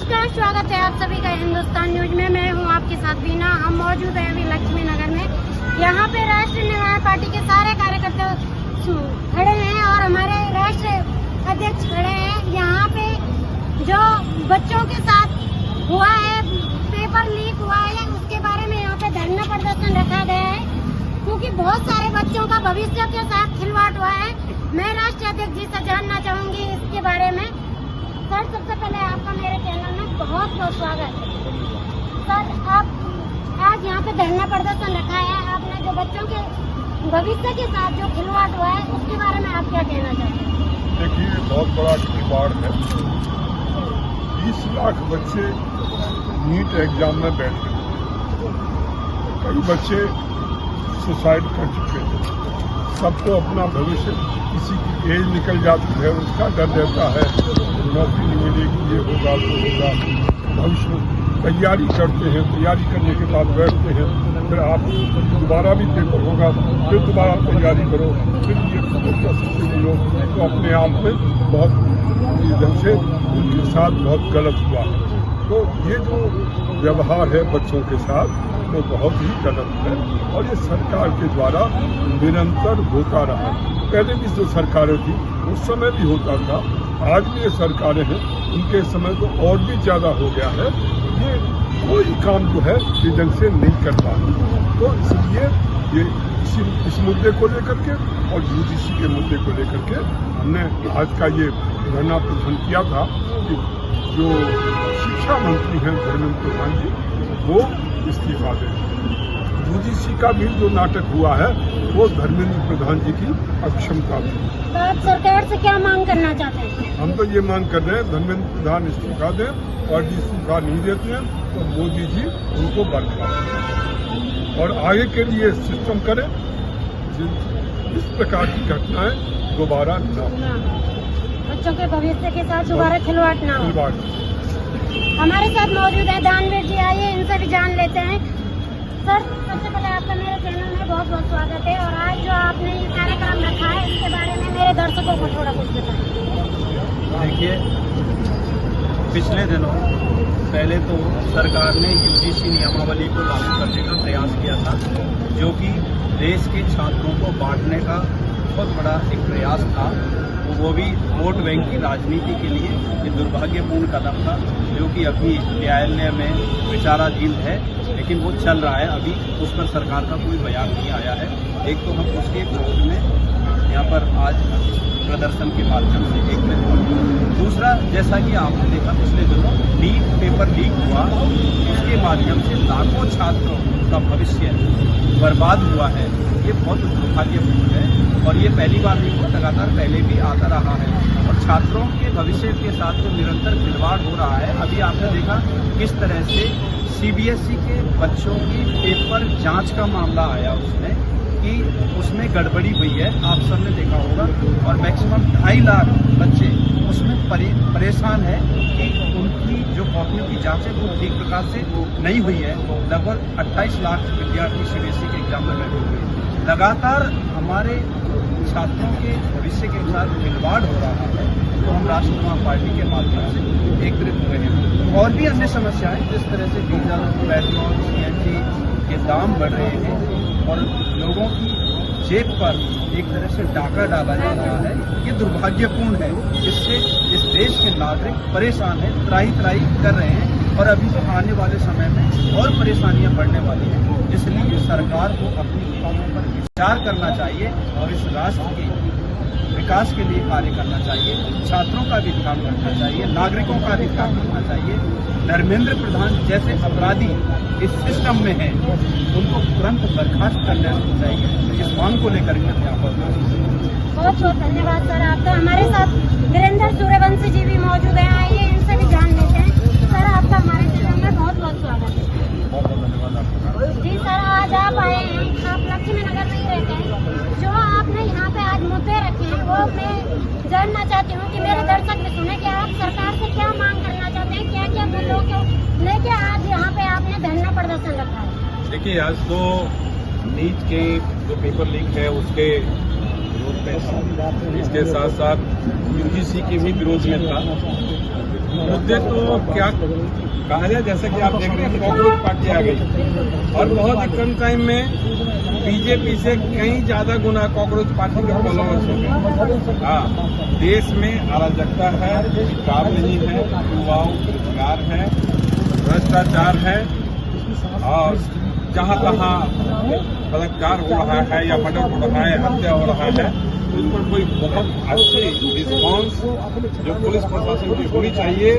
नमस्कार, स्वागत है आप सभी का हिंदुस्तान न्यूज में। मैं हूं आपके साथ बीना। हम मौजूद हैं अभी लक्ष्मी नगर में। यहां पे राष्ट्रीय निर्माण पार्टी के सारे कार्यकर्ता खड़े हैं और हमारे राष्ट्रीय अध्यक्ष खड़े हैं। यहां पे जो बच्चों के साथ हुआ है, पेपर लीक हुआ है, उसके बारे में यहाँ पे धरना प्रदर्शन रखा गया है, क्योंकि बहुत सारे बच्चों का भविष्य के साथ खिलवाड़ हुआ है। मैं राष्ट्रीय अध्यक्ष जी से जानना चाहूंगी इसके बारे में। सर, सबसे पहले आपका मेरे चैनल में बहुत बहुत स्वागत है। सर, आप आज यहाँ पे धरना प्रदर्शन रखा है, आपने जो बच्चों के भविष्य के साथ जो खिलवाड़ हुआ है उसके बारे में आप क्या कहना चाहते हैं? देखिए, बहुत बड़ा खिलवाड़ है। 20 लाख बच्चे नीट एग्जाम में बैठ गए। कई बच्चे सुसाइड कर चुके थे। सबको अपना भविष्य, किसी की एज निकल जाती है, उसका डर रहता है, नौकरी नहीं मिलेगी, ये होगा वो होगा। भविष्य में तैयारी करते हैं, तैयारी करने के बाद बैठते हैं, फिर आप दोबारा भी पेपर होगा, फिर दोबारा तैयारी करो, फिर ये मिलो, तो अपने आप में बहुत ढंग से उनके साथ बहुत गलत हुआ है। तो ये जो व्यवहार है बच्चों के साथ, वो बहुत ही गलत है और ये सरकार के द्वारा निरंतर होता रहा। पहले भी जो सरकारें थी उस समय भी होता था, आज भी ये सरकारें हैं, उनके समय तो और भी ज़्यादा हो गया है। ये कोई काम जो है ये ढंग से नहीं कर पा रहे। तो इसलिए ये इस मुद्दे को लेकर के और यूजीसी के मुद्दे को लेकर के हमने आज का ये धरना प्रदर्शन किया था कि जो शिक्षा मंत्री हैं धर्मेंद्र प्रधान जी, वो इस्तीफा दें। यूजीसी का भी जो नाटक हुआ है वो धर्मेंद्र प्रधान जी की अक्षमता थी। तो आप सरकार से क्या मांग करना चाहते हैं? हम तो ये मांग कर रहे हैं धर्मेंद्र प्रधान इस्तीफा दें, और इस्तीफा नहीं देते हैं तो मोदी जी उनको बर्खास्त करें और आगे के लिए सिस्टम करें इस प्रकार की घटनाएं दोबारा न हो, बच्चों के भविष्य के साथ दोबारा खिलवाड़ ना हो। हमारे साथ मौजूद है दानवीर जी, आइए इनसे भी जान लेते हैं। सर, सबसे पहले आपका मेरे चैनल में बहुत बहुत स्वागत है और आज जो आपने ये कार्यक्रम रखा है इसके बारे में मेरे दर्शकों को थोड़ा कुछ बताएं। देखिए, पिछले दिनों पहले तो सरकार ने यूजीसी नियमावली को लागू करने का प्रयास किया था, जो कि देश के छात्रों को बांटने का बहुत बड़ा एक प्रयास था। वो भी वोट बैंक की राजनीति के लिए ये दुर्भाग्यपूर्ण कदम था, जो कि अभी न्यायालय में विचाराधीन है, लेकिन वो चल रहा है। अभी उस पर सरकार का कोई बयान नहीं आया है। एक तो हम उसके विरोध में यहाँ पर आज प्रदर्शन के माध्यम से एक में, दूसरा जैसा कि आपने देखा पिछले दिनों नीट पेपर लीक हुआ, उसके माध्यम से लाखों छात्रों का भविष्य बर्बाद हुआ है। ये बहुत दुर्भाग्यपूर्ण है और ये पहली बार नहीं हुआ, लगातार पहले भी आता रहा है और छात्रों के भविष्य के साथ तो निरंतर खिलवाड़ हो रहा है। अभी आपने देखा किस तरह से सीबीएसई के बच्चों की पेपर जांच का मामला आया उसमें कि उसमें गड़बड़ी हुई है, आप सबने देखा होगा, और मैक्सिमम 2.5 लाख बच्चे उसमें परेशान है कि उनकी जो कॉपियों की जांच है वो ठीक प्रकार से नहीं हुई है। लगभग 28 लाख विद्यार्थी सीबीएसई के एग्जाम में बैठे हुए। लगातार हमारे छात्रों के भविष्य के साथ खिलवाड़ हो रहा है, तो हम राष्ट्रीय निर्माण पार्टी के माध्यम से एकत्रित हुए हैं। और भी अन्य समस्याएं, जिस तरह से डीजल, पेट्रोल, सीएनजी के दाम बढ़ रहे हैं और लोगों की जेब पर एक तरह से डाका डाला जा रहा है, ये दुर्भाग्यपूर्ण है। इससे इस देश के नागरिक परेशान हैं, त्राही कर रहे हैं और अभी तो आने वाले समय में और परेशानियां बढ़ने वाली हैं। इसलिए सरकार को अपनी कामों पर विचार करना चाहिए और इस राष्ट्र के विकास के लिए कार्य करना चाहिए। छात्रों का भी ध्यान रखना चाहिए, नागरिकों का भी ध्यान रखना चाहिए। धर्मेंद्र प्रधान जैसे अपराधी इस सिस्टम में हैं, उनको तुरंत बर्खास्त कर लेना चाहिए। इस मांग को लेकर के बहुत बहुत धन्यवाद सर आपका। हमारे साथ वीरेंद्र सूर्यवंशी जी भी मौजूद हैं, आइए इनसे भी जान लेते हैं। सर, आपका हमारे चैनल में बहुत बहुत स्वागत है। जी सर, आज आप आए हैं, आप लक्ष्मी नगर में ही रहते हैं। जो आपने यहाँ पे आज मुद्दे रखे हैं वो मैं जानना चाहती हूँ कि मेरे दर्शक भी सुने कि आप सरकार से क्या मांग करना चाहते हैं, क्या क्या मुद्दों को लेके आज यहाँ पे आपने धरना प्रदर्शन रखा है? देखिए, आज तो नीट के जो पेपर लीक है उसके विरोध में था, इसके साथ साथ यूजीसी के भी विरोध में था। मुद्दे तो क्या कहा जाए, जैसे कि आप देख रहे हैं कॉकरोच पार्टी आ गई और बहुत ही कम टाइम में बीजेपी से कहीं ज्यादा गुना कॉकरोच पार्टी के फॉलोअर्स हो गए। हाँ, देश में अराजकता है, काम नहीं है, युवाओं को रोजगार है, भ्रष्टाचार है और जहाँ तहाँ बलात्कार हो रहा है या मर्डर हो रहा है, हत्या हो रहा है, उस पर कोई बहुत अच्छी रिस्पॉन्स जो पुलिस प्रशासन की होनी चाहिए,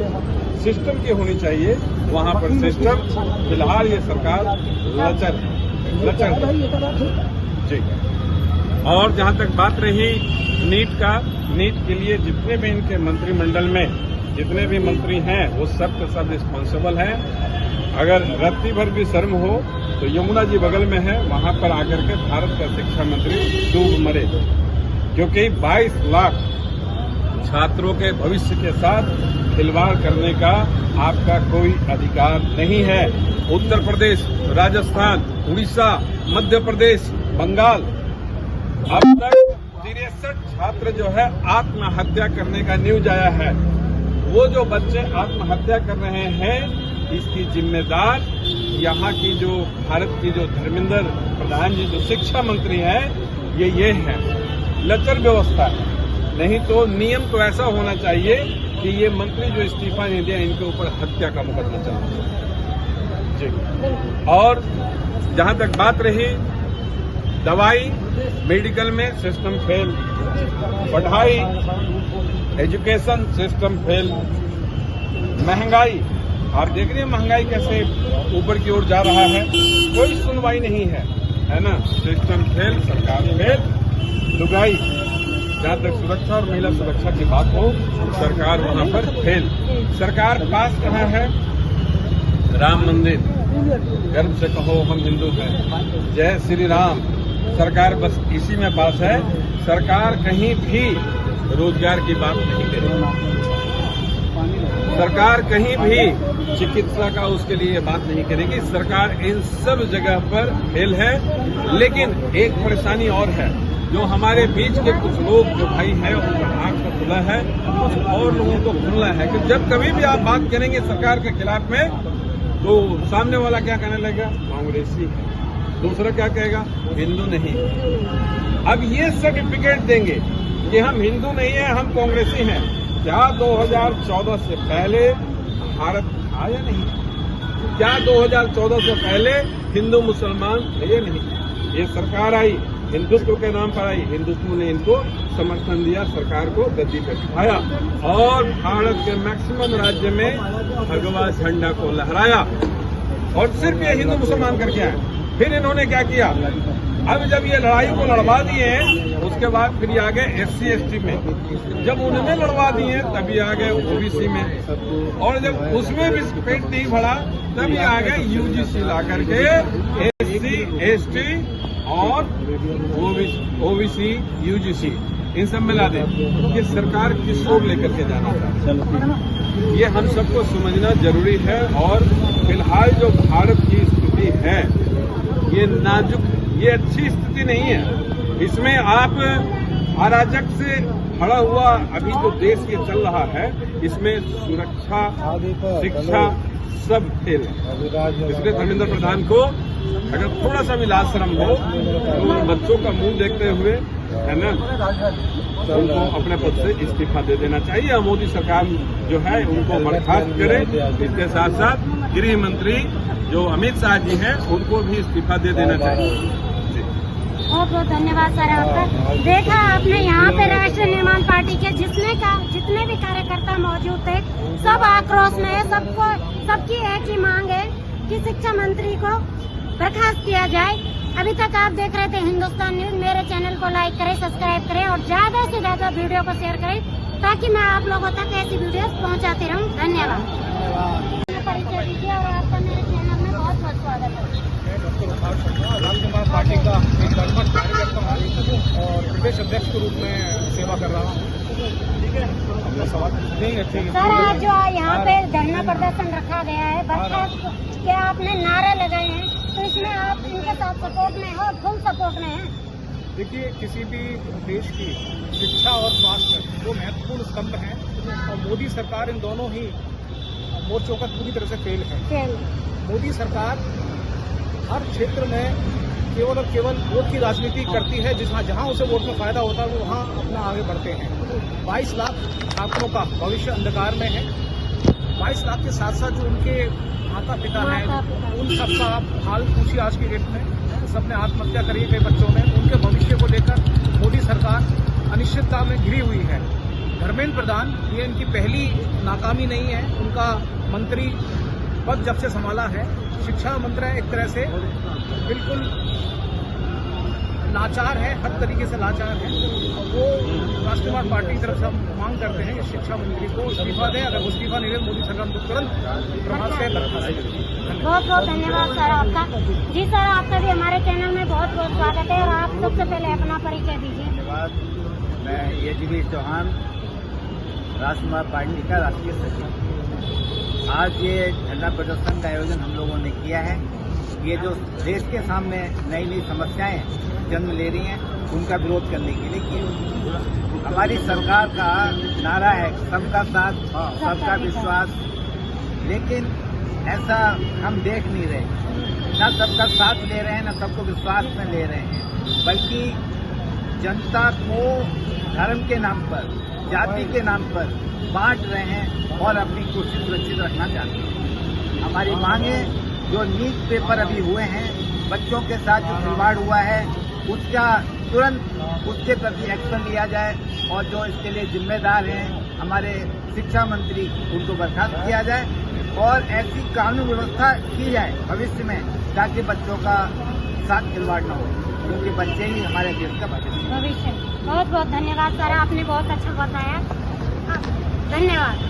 सिस्टम की होनी चाहिए, वहाँ पर सिस्टम फिलहाल ये सरकार लचर जी। और जहाँ तक बात रही नीट के लिए जितने भी इनके मंत्रिमंडल में जितने भी मंत्री हैं वो सब के सब रिस्पॉन्सिबल हैं। अगर रत्ती भर भी शर्म हो तो यमुना जी बगल में है, वहां पर आकर के भारत का शिक्षा मंत्री डूब मरे, क्योंकि 22 लाख छात्रों के भविष्य के साथ खिलवाड़ करने का आपका कोई अधिकार नहीं है। उत्तर प्रदेश, राजस्थान, उड़ीसा, मध्य प्रदेश, बंगाल, अब तक 63 छात्र जो है आत्महत्या करने का न्यूज आया है। वो जो बच्चे आत्महत्या कर रहे हैं इसकी जिम्मेदार यहाँ की जो भारत की जो धर्मेंद्र प्रधान जी जो शिक्षा मंत्री हैं ये है। लचर व्यवस्था है, नहीं तो नियम तो ऐसा होना चाहिए कि ये मंत्री जो इस्तीफा नहीं दिया इनके ऊपर हत्या का मुकदमा चलना चाहिए जी। और जहां तक बात रही दवाई मेडिकल में सिस्टम फेल, पढ़ाई एजुकेशन सिस्टम फेल, महंगाई आप देख रहे हैं महंगाई कैसे ऊपर की ओर जा रहा है, कोई सुनवाई नहीं है ना, सिस्टम फेल, सरकार फेल, लुगाई जहां तक सुरक्षा और महिला सुरक्षा की बात हो सरकार वहां पर फेल। सरकार पास कहाँ है, राम मंदिर, गर्व से कहो हम हिंदू हैं, जय श्री राम, सरकार बस इसी में पास है। सरकार कहीं भी रोजगार की बात नहीं करेगी, सरकार कहीं भी चिकित्सा का उसके लिए बात नहीं करेगी, सरकार इन सब जगह पर फेल है। लेकिन एक परेशानी और है, जो हमारे बीच के कुछ लोग जो भाई हैं उनका आंख तो खुला है, कुछ और लोगों को खुला है कि जब कभी भी आप बात करेंगे सरकार के खिलाफ में तो सामने वाला क्या कहने लगेगा, कांग्रेसी है, दूसरा क्या कहेगा, हिंदू नहीं। अब ये सर्टिफिकेट देंगे कि हम हिंदू नहीं है, हम कांग्रेसी हैं। क्या 2014 से पहले भारत था या नहीं? क्या 2014 से पहले हिंदू मुसलमान थे या नहीं? ये सरकार आई, हिंदुत्व के नाम पर आई, हिंदुत्व ने इनको समर्थन दिया, सरकार को गद्दी पर बिठाया और भारत के मैक्सिमम राज्य में भगवा झंडा को लहराया और सिर्फ ये हिंदू मुसलमान करके आए। फिर इन्होंने क्या किया, अब जब ये लड़ाई को लड़वा दिए उसके बाद फिर ये आ गए SC ST में, जब उन्होंने लड़वा दिए तभी आ गए OBC में, और जब उसमें भी पेट नहीं भरा तभी आ गए UGC ला करके SC ST और OBC UGC इन सब मिला दे। ये सरकार किस ओर लेकर के जाना है ये हम सबको समझना जरूरी है। और फिलहाल जो भारत की स्थिति है ये नाजुक, ये अच्छी स्थिति नहीं है। इसमें आप अराजक से खड़ा हुआ अभी जो देश ये चल रहा है इसमें सुरक्षा, शिक्षा सब फेल है। इसलिए धर्मेंद्र प्रधान को अगर थोड़ा सा भी लाज शर्म हो तो बच्चों का मुंह देखते हुए है ना, उनको अपने पद से इस्तीफा दे देना चाहिए। और मोदी सरकार जो है उनको बर्खास्त करे। इसके साथ साथ गृह मंत्री जो अमित शाह जी हैं उनको भी इस्तीफा दे देना चाहिए। बहुत बहुत धन्यवाद सर आपका। देखा आपने यहाँ पे राष्ट्रीय निर्माण पार्टी के जितने भी कार्यकर्ता मौजूद थे सब आक्रोश में है, सबकी एक ही मांग है कि शिक्षा मंत्री को बर्खास्त किया जाए। अभी तक आप देख रहे थे हिंदुस्तान न्यूज। मेरे चैनल को लाइक करें, सब्सक्राइब करें और ज्यादा से ज्यादा वीडियो को शेयर करें ताकि मैं आप लोगों तक ऐसी वीडियोस पहुंचाती रहूं। धन्यवाद। परिचय दीजिए और आपका मेरे चैनल में बहुत बहुत स्वागत है। रामकुमार पार्टी का एक कर्मठ कार्यकर्ता हूँ और प्रदेश अध्यक्ष के रूप में सेवा कर रहा हूँ। ठीक है, अपना सवाल नहीं है। ठीक है सर, आज जो यहाँ पे धरना प्रदर्शन रखा गया है, बर्खास्त के आपने नारे लगाए हैं, तो इसमें आप इनके साथ सपोर्ट में हो, फुल सपोर्ट में है? देखिए, किसी भी देश की शिक्षा और स्वास्थ्य दो महत्वपूर्ण स्तंभ हैं और मोदी सरकार इन दोनों ही मोर्चों का पूरी तरह से फेल है। फेल। मोदी सरकार हर क्षेत्र में केवल और केवल वोट की राजनीति करती है, जहां उसे वोट में फायदा होता है वो वहां अपना आगे बढ़ते हैं। 22 लाख छात्रों का भविष्य अंधकार में है। 22 लाख के साथ साथ जो उनके माता पिता हैं, उन सबका आप हाल पूछिए आज की डेट में। सबने आत्महत्या करी है कई बच्चों ने। उनके भविष्य को लेकर मोदी सरकार अनिश्चितता में घिरी हुई है। धर्मेंद्र प्रधान, ये इनकी पहली नाकामी नहीं है। उनका मंत्री पद जब से संभाला है, शिक्षा मंत्री एक तरह से बिल्कुल लाचार है, हर तरीके से लाचार है। वो राष्ट्रवादी पार्टी की तरफ से हम मांग करते हैं कि शिक्षा मंत्री को इस्तीफा दें। अगर वो इस्तीफा नहीं दे, मोदी सरकार को तुरंत प्रभाव से बर्खास्त करें। बहुत बहुत धन्यवाद सर आपका। जी सर, आपका भी हमारे चैनल में बहुत बहुत स्वागत है और आप सबसे पहले अपना परिचय दीजिए। धन्यवाद। मैं यजवीर चौहान, राष्ट्रवादी पार्टी का राष्ट्रीय सचिव। आज ये झंडा प्रदर्शन का आयोजन हम लोगों ने किया है। ये जो देश के सामने नई नई समस्याएं जन्म ले रही हैं, उनका विरोध करने के लिए किया। हमारी सरकार का नारा है सबका साथ, सबका विश्वास, लेकिन ऐसा हम देख नहीं रहे। न सबका साथ ले रहे हैं, न सबको विश्वास में ले रहे हैं, बल्कि जनता को धर्म के नाम पर, जाति के नाम पर बांट रहे हैं और अपनी कुर्सी सुरक्षित रखना चाहते हैं। हमारी मांगे, जो नीट पेपर अभी हुए हैं, बच्चों के साथ जो खिलवाड़ हुआ है, उसका तुरंत उसके प्रति एक्शन लिया जाए और जो इसके लिए जिम्मेदार हैं हमारे शिक्षा मंत्री, उनको बर्खास्त किया जाए और ऐसी कानून व्यवस्था की जाए भविष्य में, ताकि बच्चों का साथ खिलवाड़ न हो, क्योंकि बच्चे ही हमारे देश का भविष्य। बहुत बहुत धन्यवाद सर, आपने बहुत अच्छा बताया। धन्यवाद।